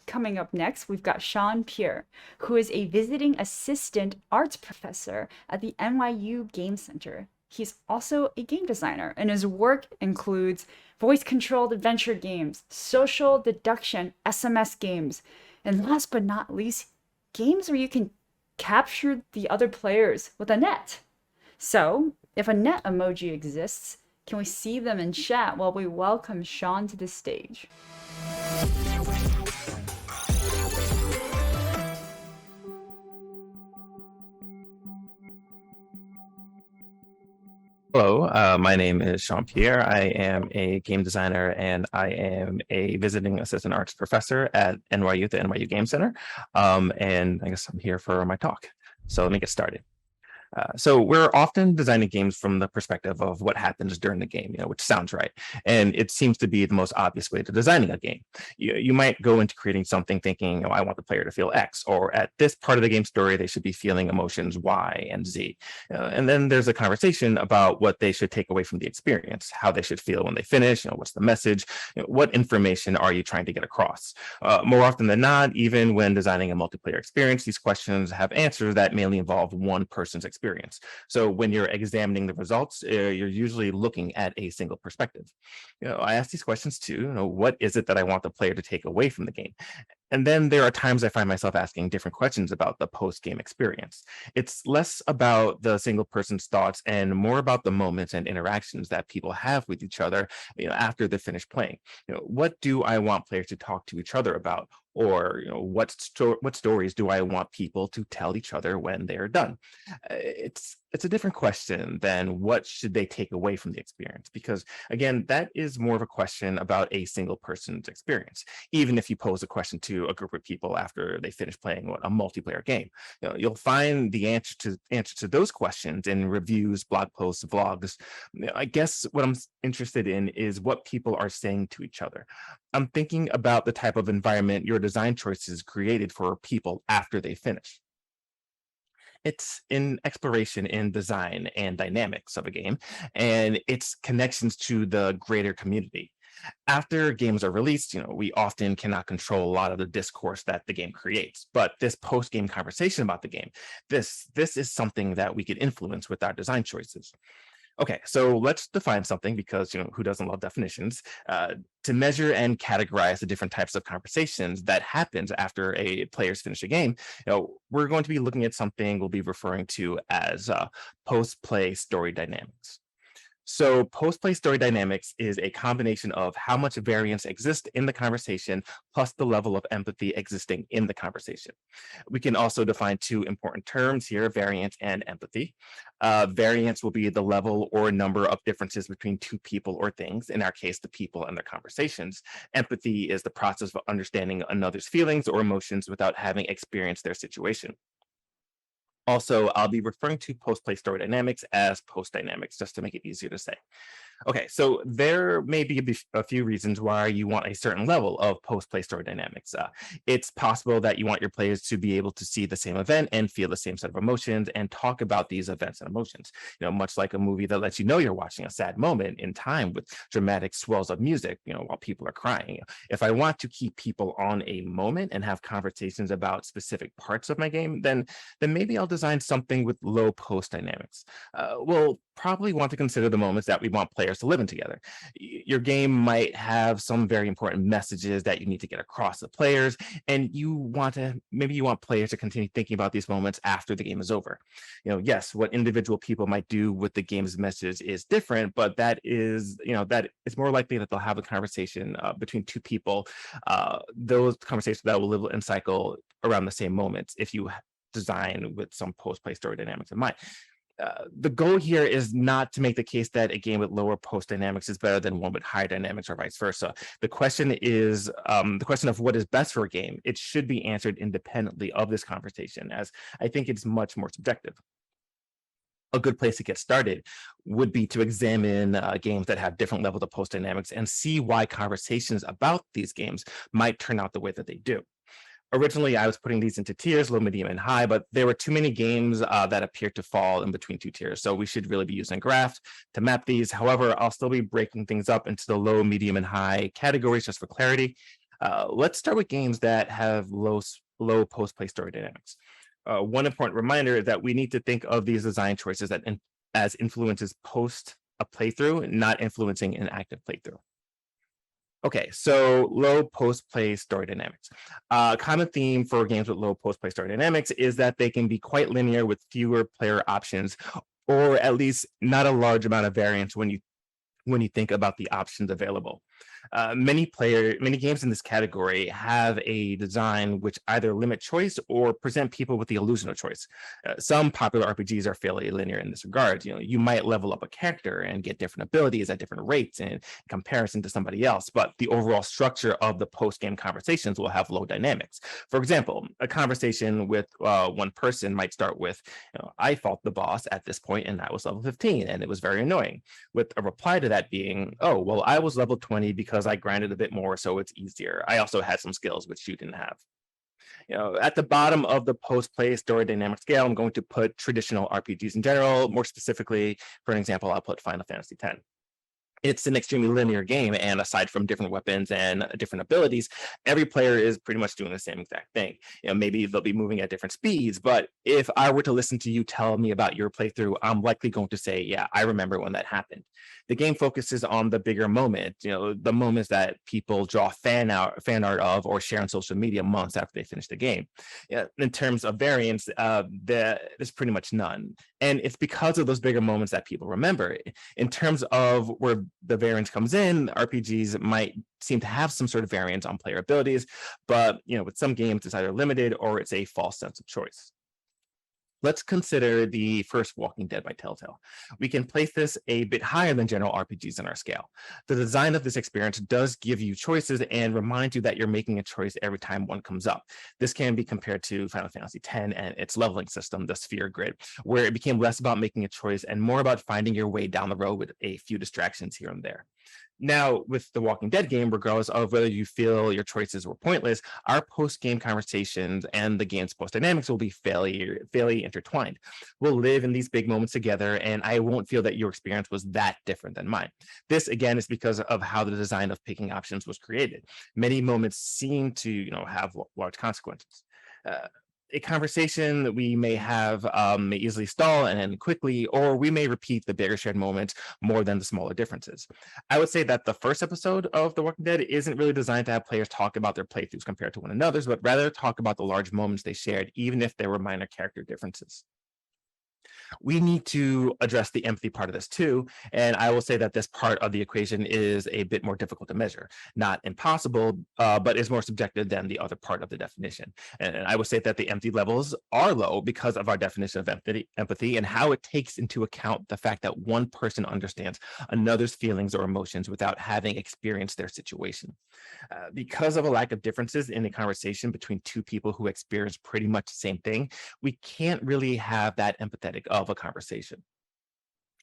Coming up next, we've got Sean Pierre, who is a visiting assistant arts professor at the NYU Game Center. He's also a game designer, and his work includes voice controlled adventure games, social deduction SMS games, and last but not least, games where you can capture the other players with a net. So, if a net emoji exists, can we see them in chat while we welcome Sean to the stage? Hello, my name is Sean Pierre. I am a game designer and I am a visiting assistant arts professor at NYU, the NYU Game Center. And I guess I'm here for my talk. So let me get started. So we're often designing games from the perspective of what happens during the game, which sounds right. And it seems to be the most obvious way to designing a game. You might go into creating something thinking, I want the player to feel X, or at this part of the game story, they should be feeling emotions Y and Z. And then there's a conversation about what they should take away from the experience, how they should feel when they finish, what's the message, what information are you trying to get across? More often than not, even when designing a multiplayer experience, these questions have answers that mainly involve one person's experience. So when you're examining the results, you're usually looking at a single perspective. I ask these questions too. What is it that I want the player to take away from the game? And then there are times I find myself asking different questions about the post-game experience. It's less about the single person's thoughts and more about the moments and interactions that people have with each other, after they finish playing. What do I want players to talk to each other about? Or what stories do I want people to tell each other when they're done? It's a different question than what should they take away from the experience, because again, that is more of a question about a single person's experience. Even if you pose a question to a group of people after they finish playing a multiplayer game, you'll find the answer to those questions in reviews, blog posts, vlogs. I guess what I'm interested in is what people are saying to each other. I'm thinking about the type of environment your design choices created for people after they finish. It's an exploration in design and dynamics of a game, and its connections to the greater community. After games are released, we often cannot control a lot of the discourse that the game creates. But this post-game conversation about the game, this is something that we could influence with our design choices. Okay, so let's define something because who doesn't love definitions? To measure and categorize the different types of conversations that happens after a player's finish a game, we're going to be looking at something we'll be referring to as post-play story dynamics. So post-play story dynamics is a combination of how much variance exists in the conversation plus the level of empathy existing in the conversation. We can also define two important terms here, variance and empathy. Variance will be the level or number of differences between two people or things, in our case, the people and their conversations. Empathy is the process of understanding another's feelings or emotions without having experienced their situation. Also, I'll be referring to post-play story dynamics as post dynamics, just to make it easier to say. Okay, so there may be a few reasons why you want a certain level of post-play story dynamics. It's possible that you want your players to be able to see the same event and feel the same set of emotions and talk about these events and emotions. Much like a movie that lets you know you're watching a sad moment in time with dramatic swells of music, while people are crying. If I want to keep people on a moment and have conversations about specific parts of my game, then maybe I'll design something with low post dynamics. We'll probably want to consider the moments that we want players to live in together. Your game might have some very important messages that you need to get across to players, and maybe you want players to continue thinking about these moments after the game is over. Yes, what individual people might do with the game's message is different, but that is more likely that they'll have a conversation between two people. Those conversations that will live and cycle around the same moments if you design with some post-play story dynamics in mind. The goal here is not to make the case that a game with lower post dynamics is better than one with high dynamics or vice versa. The question is the question of what is best for a game. It should be answered independently of this conversation, as I think it's much more subjective. A good place to get started would be to examine games that have different levels of post dynamics and see why conversations about these games might turn out the way that they do. Originally, I was putting these into tiers, low, medium, and high, but there were too many games that appeared to fall in between two tiers. So we should really be using a graph to map these. However, I'll still be breaking things up into the low, medium, and high categories just for clarity. Let's start with games that have low post-play story dynamics. One important reminder is that we need to think of these design choices as influences post a playthrough, not influencing an active playthrough. Okay, so low post-play story dynamics. A common theme for games with low post-play story dynamics is that they can be quite linear with fewer player options, or at least not a large amount of variance when you think about the options available. Many games in this category have a design which either limit choice or present people with the illusion of choice. Some popular RPGs are fairly linear in this regard. You know, you might level up a character and get different abilities at different rates in comparison to somebody else, but the overall structure of the post-game conversations will have low dynamics. For example, a conversation with one person might start with, "I fought the boss at this point and I was level 15 and it was very annoying," with a reply to that being, "Oh, well, I was level 20 because I grinded a bit more, so it's easier. I also had some skills which you didn't have." At the bottom of the post-play story dynamic scale, I'm going to put traditional RPGs in general. More specifically, for an example, I'll put Final Fantasy X. It's an extremely linear game, and aside from different weapons and different abilities, every player is pretty much doing the same exact thing. Maybe they'll be moving at different speeds, but if I were to listen to you tell me about your playthrough, I'm likely going to say, "Yeah, I remember when that happened." The game focuses on the bigger moment, the moments that people draw fan art of, or share on social media months after they finish the game. Yeah, in terms of variance, there's pretty much none, and it's because of those bigger moments that people remember. In terms of where the variance comes in, RPGs might seem to have some sort of variance on player abilities, but with some games it's either limited or it's a false sense of choice. Let's consider the first Walking Dead by Telltale. We can place this a bit higher than general RPGs in our scale. The design of this experience does give you choices and remind you that you're making a choice every time one comes up. This can be compared to Final Fantasy X and its leveling system, the Sphere Grid, where it became less about making a choice and more about finding your way down the road with a few distractions here and there. Now, with the Walking Dead game, regardless of whether you feel your choices were pointless, our post-game conversations and the game's post dynamics will be fairly intertwined. We'll live in these big moments together, and I won't feel that your experience was that different than mine. This, again, is because of how the design of picking options was created. Many moments seem to, have large consequences. Uh, a conversation that we may have may easily stall and end quickly, or we may repeat the bigger shared moments more than the smaller differences. I would say that the first episode of The Walking Dead isn't really designed to have players talk about their playthroughs compared to one another's, but rather talk about the large moments they shared, even if there were minor character differences. We need to address the empathy part of this too. And I will say that this part of the equation is a bit more difficult to measure. Not impossible, but is more subjective than the other part of the definition. And I would say that the empathy levels are low because of our definition of empathy and how it takes into account the fact that one person understands another's feelings or emotions without having experienced their situation. Because of a lack of differences in the conversation between two people who experience pretty much the same thing, we can't really have that empathetic of a conversation.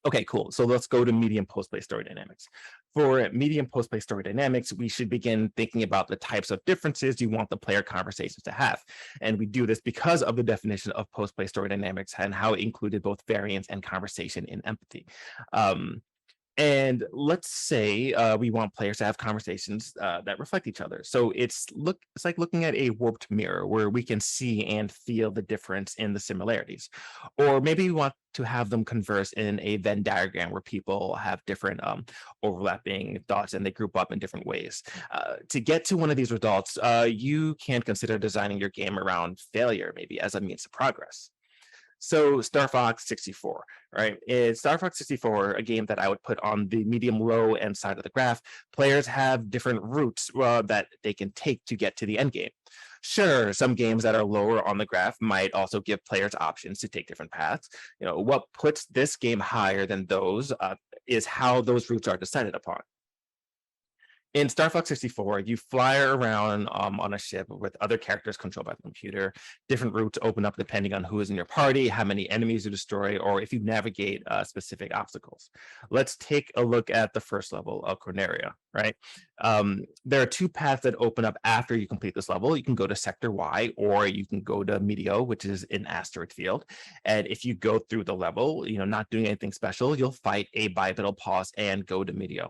Okay, cool. So let's go to medium post-play story dynamics. For medium post-play story dynamics, we should begin thinking about the types of differences you want the player conversations to have. And we do this because of the definition of post-play story dynamics and how it included both variance and conversation in empathy. Um, and let's say we want players to have conversations that reflect each other. So it's like looking at a warped mirror where we can see and feel the difference in the similarities. Or maybe we want to have them converse in a Venn diagram where people have different overlapping thoughts and they group up in different ways. To get to one of these results, you can consider designing your game around failure, maybe as a means of progress. So Star Fox 64, right? Is Star Fox 64 a game that I would put on the medium low end side of the graph? Players have different routes that they can take to get to the end game. Sure, some games that are lower on the graph might also give players options to take different paths. What puts this game higher than those is how those routes are decided upon. In Star Fox 64, you fly around on a ship with other characters controlled by the computer. Different routes open up depending on who is in your party, how many enemies you destroy, or if you navigate specific obstacles. Let's take a look at the first level of Corneria, right? There are two paths that open up after you complete this level. You can go to Sector Y, or you can go to Meteo, which is an asteroid field. And if you go through the level, not doing anything special, you'll fight a bipedal boss and go to Meteo.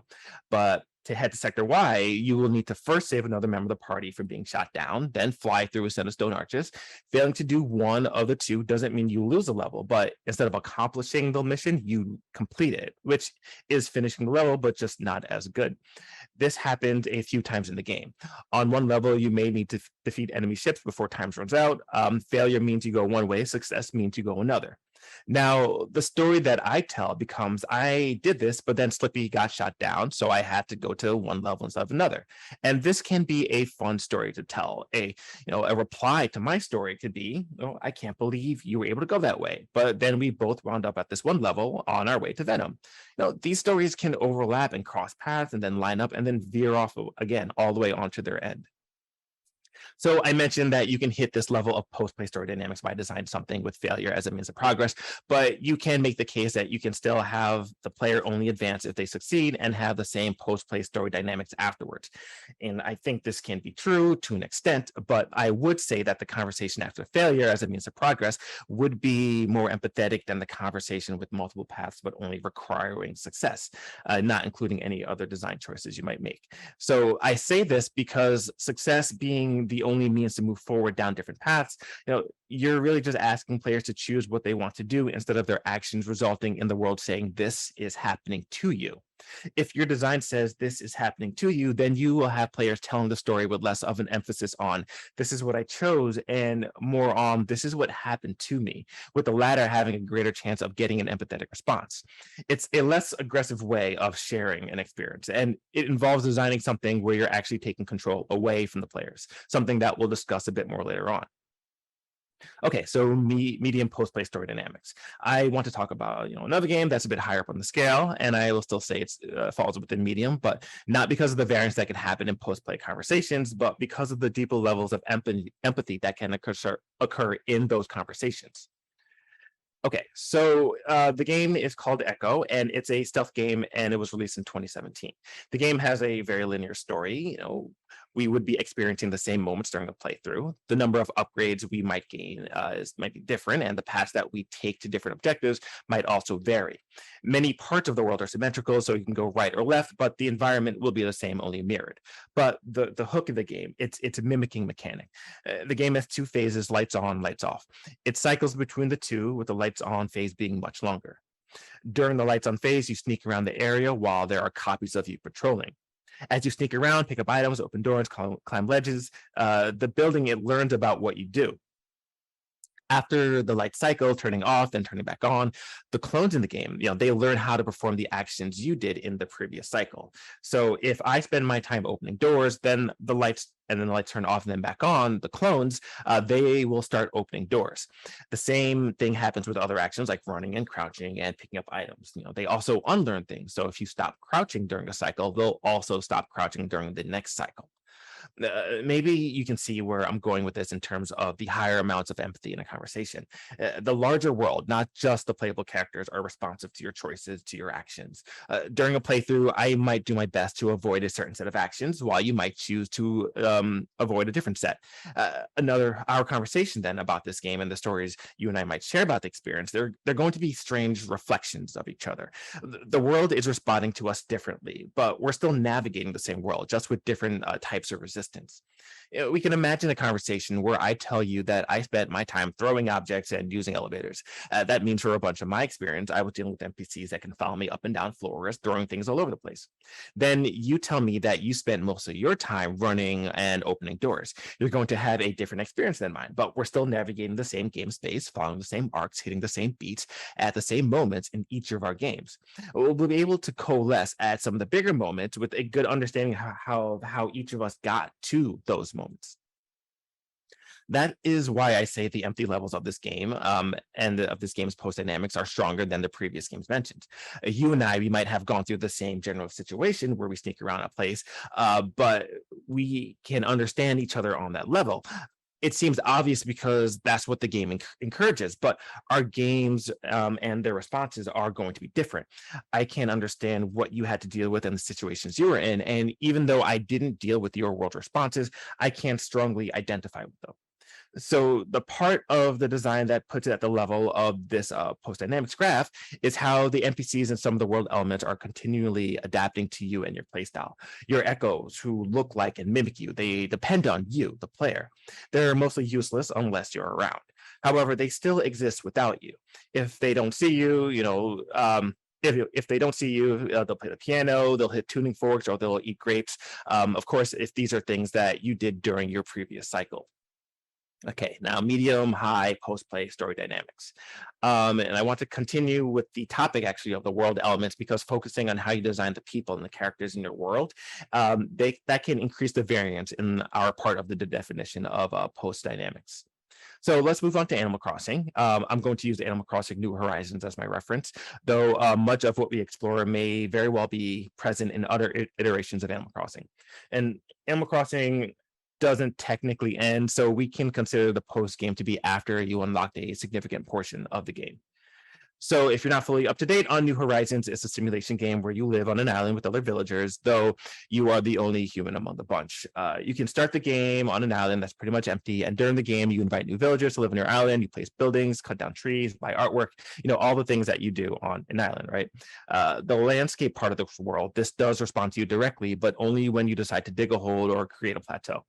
But To head to Sector Y, you will need to first save another member of the party from being shot down, then fly through a set of stone arches. Failing to do one of the two doesn't mean you lose a level, but instead of accomplishing the mission, you complete it, which is finishing the level, but just not as good. This happened a few times in the game. On one level, you may need to defeat enemy ships before time runs out. Failure means you go one way, success means you go another. Now, the story that I tell becomes I did this, but then Slippy got shot down, so I had to go to one level instead of another. And this can be a fun story to tell. A reply to my story could be, "Oh, I can't believe you were able to go that way." But then we both wound up at this one level on our way to Venom. These stories can overlap and cross paths and then line up and then veer off again all the way onto their end. So I mentioned that you can hit this level of post-play story dynamics by designing something with failure as a means of progress, but you can make the case that you can still have the player only advance if they succeed and have the same post-play story dynamics afterwards. And I think this can be true to an extent, but I would say that the conversation after failure as a means of progress would be more empathetic than the conversation with multiple paths, but only requiring success, not including any other design choices you might make. So I say this because success being the only means to move forward down different paths, you're really just asking players to choose what they want to do instead of their actions resulting in the world saying this is happening to you. If your design says this is happening to you, then you will have players telling the story with less of an emphasis on this is what I chose and more on this is what happened to me, with the latter having a greater chance of getting an empathetic response. It's a less aggressive way of sharing an experience, and it involves designing something where you're actually taking control away from the players, something that we'll discuss a bit more later on. Okay, so medium post-play story dynamics. I want to talk about another game that's a bit higher up on the scale, and I will still say it falls within medium, but not because of the variance that can happen in post-play conversations, but because of the deeper levels of empathy that can occur in those conversations. Okay, so the game is called Echo, and it's a stealth game, and it was released in 2017. The game has a very linear story. We would be experiencing the same moments during the playthrough. The number of upgrades we might gain might be different, and the paths that we take to different objectives might also vary. Many parts of the world are symmetrical, so you can go right or left, but the environment will be the same, only mirrored. But the hook of the game, it's a mimicking mechanic. The game has two phases: lights on, lights off. It cycles between the two, with the lights on phase being much longer. During the lights on phase, you sneak around the area while there are copies of you patrolling. As you sneak around, pick up items, open doors, climb ledges, the building, it learns about what you do. After the light cycle, turning off, then turning back on, the clones in the game, they learn how to perform the actions you did in the previous cycle. So if I spend my time opening doors, then the lights turn off and then back on, the clones, they will start opening doors. The same thing happens with other actions like running and crouching and picking up items. They also unlearn things. So if you stop crouching during a cycle, they'll also stop crouching during the next cycle. Maybe you can see where I'm going with this in terms of the higher amounts of empathy in a conversation. The larger world, not just the playable characters, are responsive to your choices, to your actions. During a playthrough, I might do my best to avoid a certain set of actions, while you might choose to avoid a different set. Our conversation then about this game and the stories you and I might share about the experience, they're going to be strange reflections of each other. The world is responding to us differently, but we're still navigating the same world, just with different types of resistance. We can imagine a conversation where I tell you that I spent my time throwing objects and using elevators. That means for a bunch of my experience, I was dealing with NPCs that can follow me up and down floors, throwing things all over the place. Then you tell me that you spent most of your time running and opening doors. You're going to have a different experience than mine, but we're still navigating the same game space, following the same arcs, hitting the same beats at the same moments in each of our games. We'll be able to coalesce at some of the bigger moments with a good understanding of how each of us got to those moments. That is why I say the empty levels of this game and of this game's post dynamics are stronger than the previous games mentioned. You and I, we might have gone through the same general situation where we sneak around a place, but we can understand each other on that level. It seems obvious because that's what the game encourages, but our games and their responses are going to be different. I can understand what you had to deal with and the situations you were in, and even though I didn't deal with your world responses, I can strongly identify with them. So the part of the design that puts it at the level of this post dynamics graph is how the NPCs and some of the world elements are continually adapting to you and your playstyle. Your echoes, who look like and mimic you, they depend on you, the player. They're mostly useless unless you're around. However, they still exist without you. If they don't see you, if they don't see you, they'll play the piano, they'll hit tuning forks, or they'll eat grapes. Of course, if these are things that you did during your previous cycle. Okay, now medium, high, post-play story dynamics. And I want to continue with the topic actually of the world elements because focusing on how you design the people and the characters in your world, that can increase the variance in our part of the definition of post dynamics. So let's move on to Animal Crossing. I'm going to use Animal Crossing New Horizons as my reference, though much of what we explore may very well be present in other iterations of Animal Crossing. And Animal Crossing doesn't technically end, so we can consider the post game to be after you unlocked a significant portion of the game. So if you're not fully up to date on New Horizons, it's a simulation game where you live on an island with other villagers, though you are the only human among the bunch. You can start the game on an island that's pretty much empty, and during the game, you invite new villagers to live on your island. You place buildings, cut down trees, buy artwork, all the things that you do on an island, right? The landscape part of the world, this does respond to you directly, but only when you decide to dig a hole or create a plateau.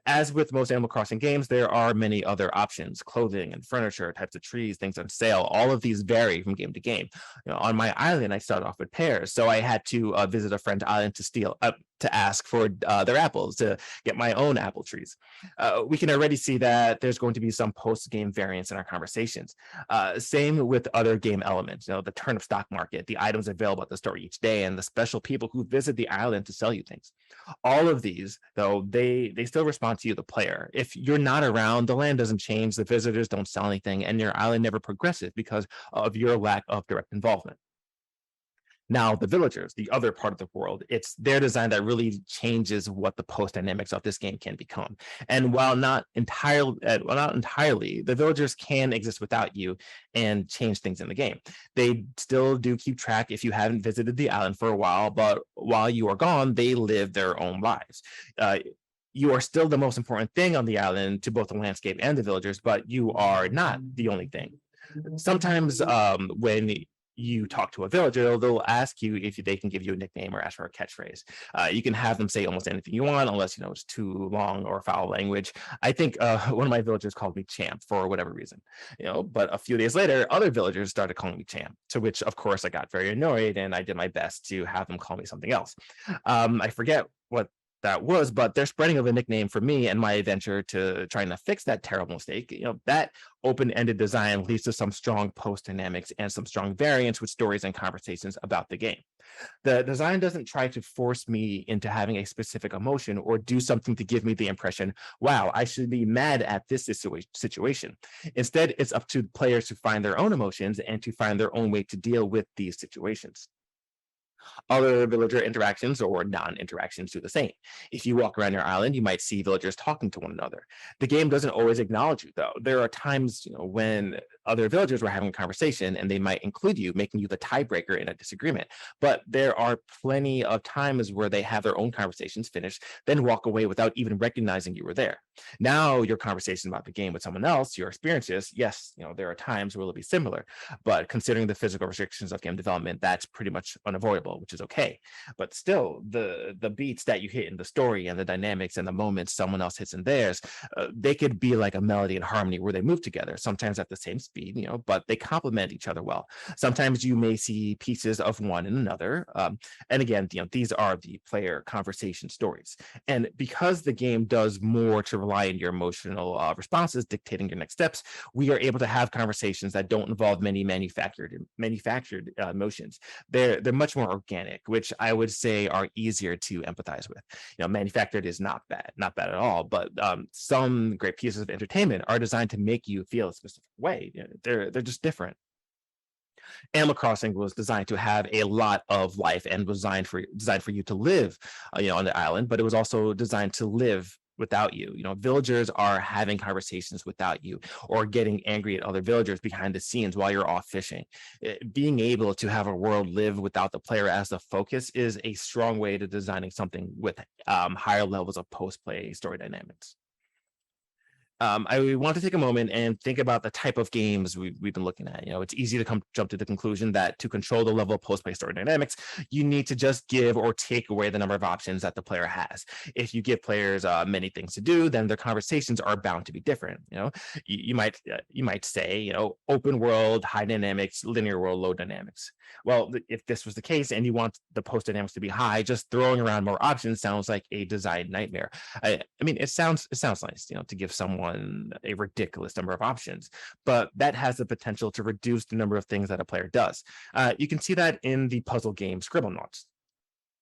As with most Animal Crossing games, there are many other options: clothing and furniture, types of trees, things on sale. All of these vary from game to game. On my island, I started off with pears, so I had to visit a friend's island to steal up to ask for their apples to get my own apple trees. We can already see that there's going to be some post-game variance in our conversations. Same with other game elements, the turnip stock market, the items available at the store each day, and the special people who visit the island to sell you things. All of these, though, they still respond to you, the player. If you're not around, the land doesn't change, the visitors don't sell anything, and your island never progresses because of your lack of direct involvement. Now, the villagers, the other part of the world, it's their design that really changes what the post dynamics of this game can become. And while not entirely, the villagers can exist without you and change things in the game. They still do keep track if you haven't visited the island for a while, but while you are gone, they live their own lives. You are still the most important thing on the island to both the landscape and the villagers, but you are not the only thing. Sometimes when you talk to a villager, they'll ask you if they can give you a nickname or ask for a catchphrase. You can have them say almost anything you want, unless it's too long or foul language. I think one of my villagers called me Champ for whatever reason, But a few days later, other villagers started calling me Champ, to which, of course, I got very annoyed, and I did my best to have them call me something else. I forget what that was, but their spreading of a nickname for me and my venture to trying to fix that terrible mistake, that open-ended design leads to some strong post dynamics and some strong variance with stories and conversations about the game. The design doesn't try to force me into having a specific emotion or do something to give me the impression, wow, I should be mad at this situation. Instead, it's up to players to find their own emotions and to find their own way to deal with these situations. Other villager interactions or non-interactions do the same. If you walk around your island, you might see villagers talking to one another. The game doesn't always acknowledge you, though. There are times, when other villagers were having a conversation and they might include you, making you the tiebreaker in a disagreement. But there are plenty of times where they have their own conversations finished, then walk away without even recognizing you were there. Now, your conversation about the game with someone else, your experiences, yes, there are times where it'll be similar, but considering the physical restrictions of game development, that's pretty much unavoidable, which is okay. But still, the beats that you hit in the story and the dynamics and the moments someone else hits in theirs, they could be like a melody and harmony where they move together, sometimes at the same speed, but they complement each other well. Sometimes you may see pieces of one in another. And again, these are the player conversation stories. And because the game does more to rely on your emotional responses dictating your next steps, we are able to have conversations that don't involve many manufactured emotions. They're much more organic, which I would say are easier to empathize with. Manufactured is not bad at all, but some great pieces of entertainment are designed to make you feel a specific way. They're just different. Animal Crossing was designed to have a lot of life and was designed for you to live, on the island, but it was also designed to live without you. Villagers are having conversations without you or getting angry at other villagers behind the scenes while you're off fishing. Being able to have a world live without the player as the focus is a strong way to designing something with higher levels of post-play story dynamics. I want to take a moment and think about the type of games we've been looking at. It's easy to jump to the conclusion that to control the level of post-play story dynamics, you need to just give or take away the number of options that the player has. If you give players many things to do, then their conversations are bound to be different. You might say, open world, high dynamics, linear world, low dynamics. Well, if this was the case and you want the post dynamics to be high, just throwing around more options sounds like a design nightmare. I mean, it sounds nice, to give someone a ridiculous number of options, but that has the potential to reduce the number of things that a player does. You can see that in the puzzle game Scribblenauts.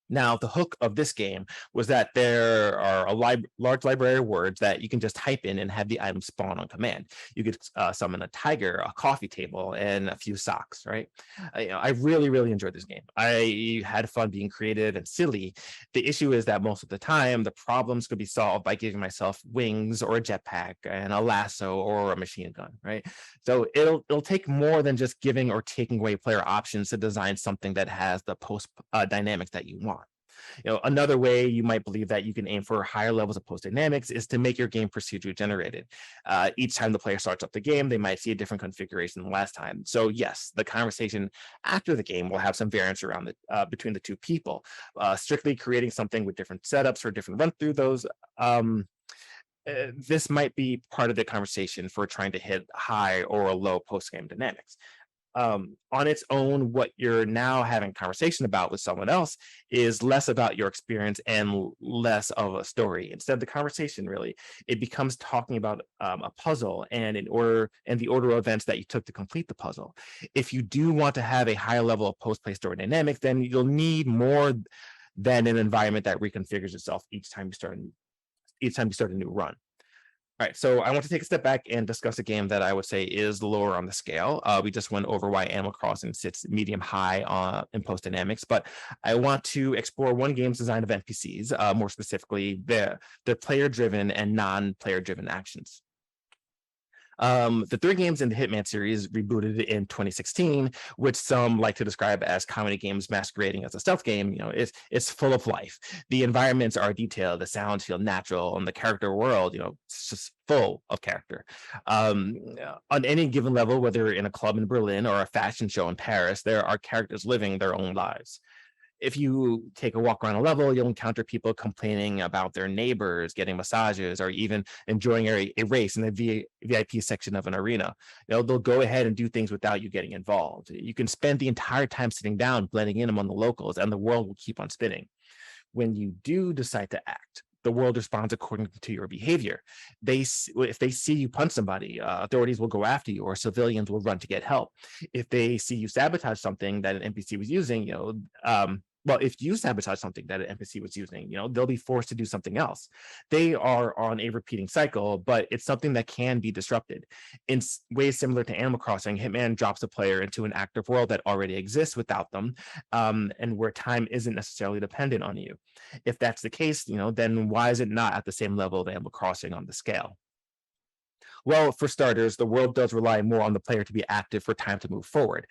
Now, the hook of this game was that there are a large library of words that you can just type in and have the item spawn on command. You could summon a tiger, a coffee table, and a few socks, right? I really, really enjoyed this game. I had fun being creative and silly. The issue is that most of the time, the problems could be solved by giving myself wings or a jetpack and a lasso or a machine gun, right? So it'll take more than just giving or taking away player options to design something that has the post dynamics that you want. Another way you might believe that you can aim for higher levels of post dynamics is to make your game procedurally generated. Each time the player starts up the game, they might see a different configuration than last time. So yes, the conversation after the game will have some variance around between the two people. Strictly creating something with different setups or different run through those. This might be part of the conversation for trying to hit high or low post game dynamics. On its own, what you're now having a conversation about with someone else is less about your experience and less of a story. Instead, the conversation really it becomes talking about a puzzle and the order of events that you took to complete the puzzle. If you do want to have a higher level of post play story dynamics, then you'll need more than an environment that reconfigures itself each time you start a new run. All right, so I want to take a step back and discuss a game that I would say is lower on the scale. We just went over why Animal Crossing sits medium high in post dynamics, but I want to explore one game's design of NPCs, more specifically the player driven and non player driven actions. The three games in the Hitman series rebooted in 2016, which some like to describe as comedy games masquerading as a stealth game. It's full of life. The environments are detailed, the sounds feel natural, and the character world, it's just full of character. On any given level, whether in a club in Berlin or a fashion show in Paris, there are characters living their own lives. If you take a walk around a level, you'll encounter people complaining about their neighbors, getting massages, or even enjoying a race in the VIP section of an arena. They'll go ahead and do things without you getting involved. You can spend the entire time sitting down, blending in among the locals, and the world will keep on spinning. When you do decide to act, the world responds according to your behavior. If they see you punch somebody, authorities will go after you, or civilians will run to get help. If they see you sabotage something that an NPC was using, well, if you sabotage something that an NPC was using, they'll be forced to do something else. They are on a repeating cycle, but it's something that can be disrupted. In ways similar to Animal Crossing, Hitman drops the player into an active world that already exists without them, and where time isn't necessarily dependent on you. If that's the case, then why is it not at the same level of Animal Crossing on the scale? Well, for starters, the world does rely more on the player to be active for time to move forward.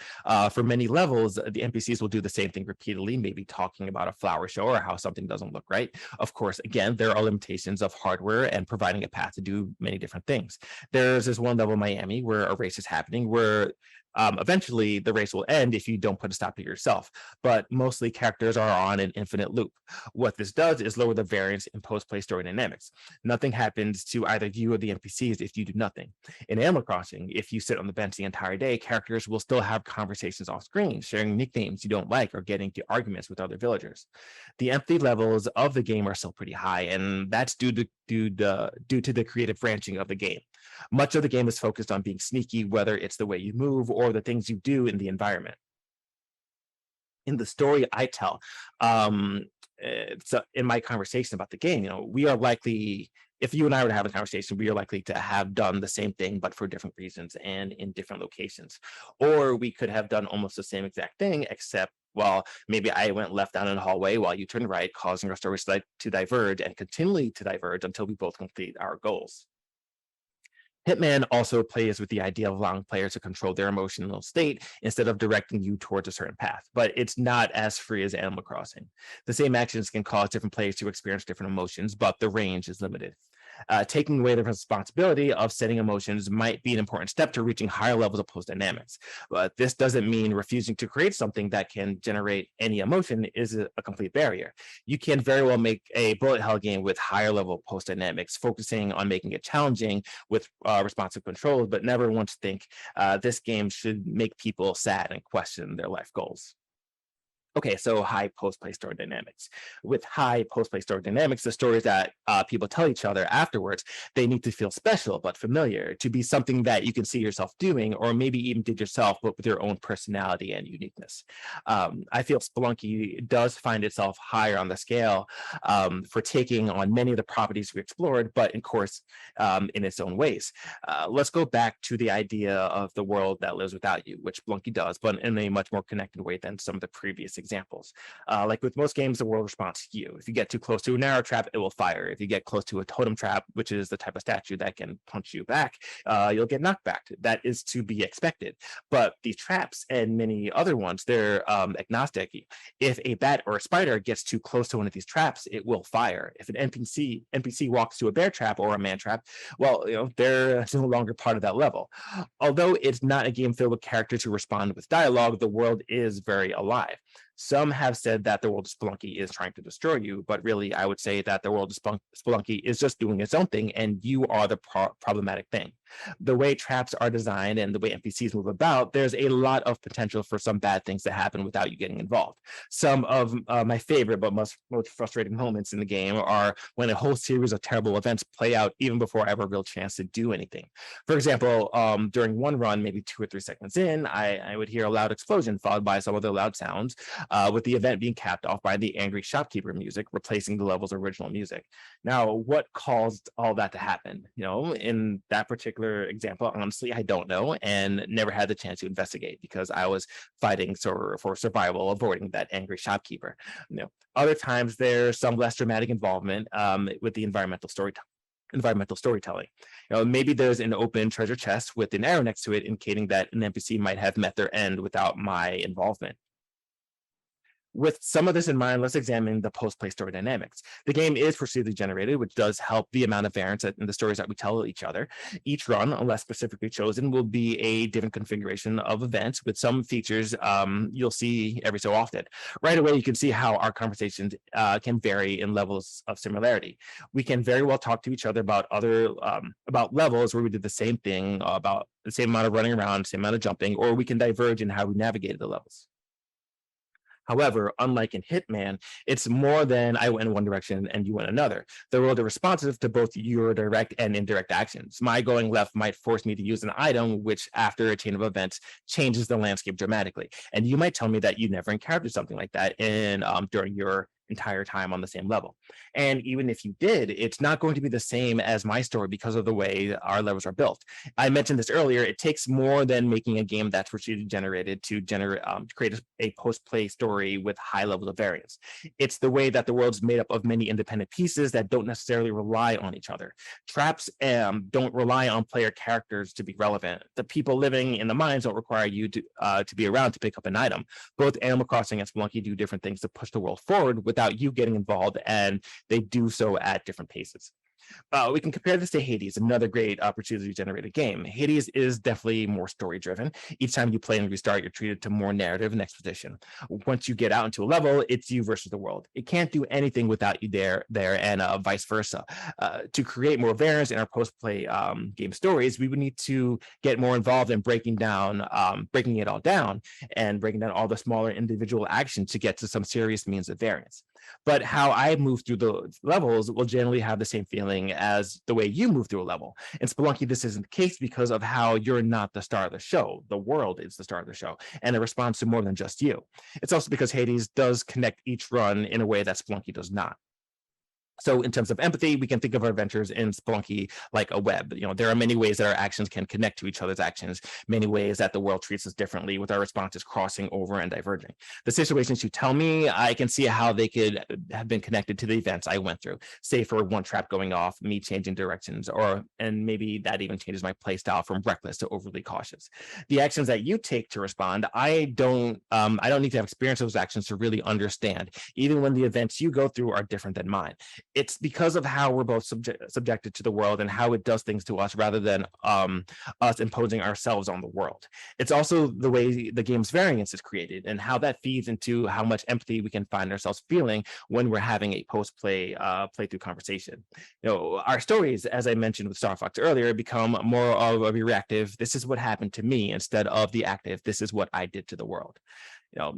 For many levels, the NPCs will do the same thing repeatedly, maybe talking about a flower show or how something doesn't look right. Of course, again, there are limitations of hardware and providing a path to do many different things. There's this one level in Miami where a race is happening where eventually the race will end if you don't put a stop to yourself, but mostly characters are on an infinite loop. What this does is lower the variance in post-play story dynamics. Nothing happens to either you or the NPCs if you do nothing. In Animal Crossing, if you sit on the bench the entire day, characters will still have conversations off screen, sharing nicknames you don't like or getting into arguments with other villagers. The empathy levels of the game are still pretty high, and that's due to the creative branching of the game. Much of the game is focused on being sneaky, whether it's the way you move or the things you do in the environment. In the story I tell, so in my conversation about the game, we are likely, if you and I were to have a conversation, we are likely to have done the same thing, but for different reasons and in different locations. Or we could have done almost the same exact thing, except, well, maybe I went left down in the hallway while you turned right, causing our stories to diverge and continually to diverge until we both complete our goals. Hitman also plays with the idea of allowing players to control their emotional state instead of directing you towards a certain path, but it's not as free as Animal Crossing. The same actions can cause different players to experience different emotions, but the range is limited. Taking away the responsibility of setting emotions might be an important step to reaching higher levels of post dynamics. But this doesn't mean refusing to create something that can generate any emotion is a complete barrier. You can very well make a bullet hell game with higher level post dynamics, focusing on making it challenging with responsive controls, but never once think this game should make people sad and question their life goals. Okay, so high post-play story dynamics. With high post-play story dynamics, the stories that people tell each other afterwards, they need to feel special but familiar, to be something that you can see yourself doing, or maybe even did yourself, but with your own personality and uniqueness. I feel Spelunky does find itself higher on the scale for taking on many of the properties we explored, but of course, in its own ways. Let's go back to the idea of the world that lives without you, which Spelunky does, but in a much more connected way than some of the previous examples. Like with most games, the world responds to you. If you get too close to an arrow trap, it will fire. If you get close to a totem trap, which is the type of statue that can punch you back, you'll get knocked back. That is to be expected. But these traps and many other ones, they're agnostic. If a bat or a spider gets too close to one of these traps, it will fire. If an NPC walks to a bear trap or a man trap, well, they're no longer part of that level. Although it's not a game filled with characters who respond with dialogue, the world is very alive. Some have said that the world of Spelunky is trying to destroy you, but really, I would say that the world of Spelunky is just doing its own thing, and you are the problematic thing. The way traps are designed and the way NPCs move about, there's a lot of potential for some bad things to happen without you getting involved. Some of my favorite but most frustrating moments in the game are when a whole series of terrible events play out even before I have a real chance to do anything. For example, during one run, maybe 2 or 3 seconds in, I would hear a loud explosion followed by some other loud sounds, with the event being capped off by the angry shopkeeper music, replacing the level's original music. Now, what caused all that to happen? In that particular example, honestly, I don't know, and never had the chance to investigate because I was fighting for survival, avoiding that angry shopkeeper. Other times there's some less dramatic involvement with the environmental storytelling. Maybe there's an open treasure chest with an arrow next to it, indicating that an NPC might have met their end without my involvement. With some of this in mind, let's examine the post-play story dynamics. The game is procedurally generated, which does help the amount of variance in the stories that we tell each other. Each run, unless specifically chosen, will be a different configuration of events with some features you'll see every so often. Right away, you can see how our conversations can vary in levels of similarity. We can very well talk to each other about about levels where we did the same thing, about the same amount of running around, same amount of jumping, or we can diverge in how we navigated the levels. However, unlike in Hitman, it's more than I went in one direction and you went another. The world is responsive to both your direct and indirect actions. My going left might force me to use an item, which after a chain of events changes the landscape dramatically. And you might tell me that you never encountered something like that during your entire time on the same level. And even if you did, it's not going to be the same as my story because of the way our levels are built. I mentioned this earlier. It takes more than making a game that's procedurally generated to create a post-play story with high levels of variance. It's the way that the world's made up of many independent pieces that don't necessarily rely on each other. Traps don't rely on player characters to be relevant. The people living in the mines don't require you to be around to pick up an item. Both Animal Crossing and Spelunky do different things to push the world forward without you getting involved, and they do so at different paces. We can compare this to Hades, another great procedurally generated game. Hades is definitely more story driven. Each time you play and restart, you're treated to more narrative and exposition. Once you get out into a level, it's you versus the world. It can't do anything without you there, and vice versa. To create more variance in our post-play game stories, we would need to get more involved in breaking it all down, and breaking down all the smaller individual actions to get to some serious means of variance. But how I move through the levels will generally have the same feeling as the way you move through a level. In Spelunky, this isn't the case because of how you're not the star of the show. The world is the star of the show, and it responds to more than just you. It's also because Hades does connect each run in a way that Spelunky does not. So in terms of empathy, we can think of our adventures in Spelunky like a web. There are many ways that our actions can connect to each other's actions, many ways that the world treats us differently, with our responses crossing over and diverging. The situations you tell me, I can see how they could have been connected to the events I went through. Say for one trap going off, me changing directions, and maybe that even changes my play style from reckless to overly cautious. The actions that you take to respond, I don't need to have experienced those actions to really understand, even when the events you go through are different than mine. it's because of how we're both subjected to the world and how it does things to us rather than us imposing ourselves on the world. It's also the way the game's variance is created and how that feeds into how much empathy we can find ourselves feeling when we're having a post-play playthrough conversation. Our stories, as I mentioned with Star Fox earlier, become more of a reactive, this is what happened to me, instead of the active, this is what I did to the world.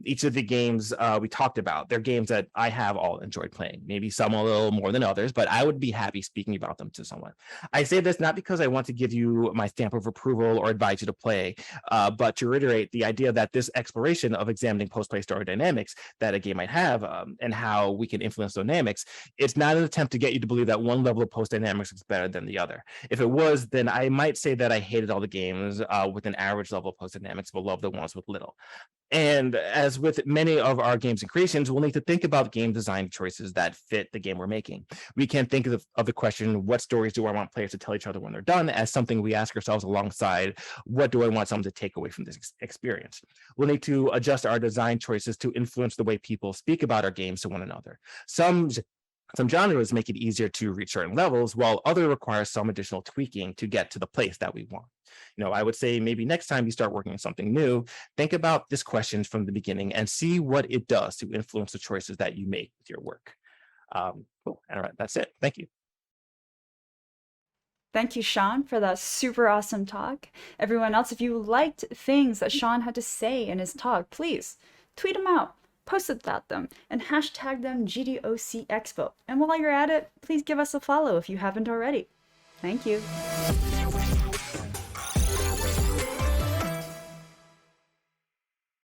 Each of the games we talked about, they're games that I have all enjoyed playing. Maybe some a little more than others, but I would be happy speaking about them to someone. I say this not because I want to give you my stamp of approval or advise you to play, but to reiterate the idea that this exploration of examining post-play story dynamics that a game might have and how we can influence dynamics, it's not an attempt to get you to believe that one level of post dynamics is better than the other. If it was, then I might say that I hated all the games with an average level of post dynamics, but love the ones with little. And as with many of our games and creations, we'll need to think about game design choices that fit the game we're making. We can think of the question, what stories do I want players to tell each other when they're done, as something we ask ourselves alongside, what do I want someone to take away from this experience? We'll need to adjust our design choices to influence the way people speak about our games to one another. Some genres make it easier to reach certain levels, while others require some additional tweaking to get to the place that we want. I would say maybe next time you start working on something new, think about this question from the beginning and see what it does to influence the choices that you make with your work. Cool. All right, that's it. Thank you. Thank you, Sean, for that super awesome talk. Everyone else, if you liked things that Sean had to say in his talk, please tweet them out, post about them, and hashtag them gdocExpo. And while you're at it, please give us a follow if you haven't already. Thank you.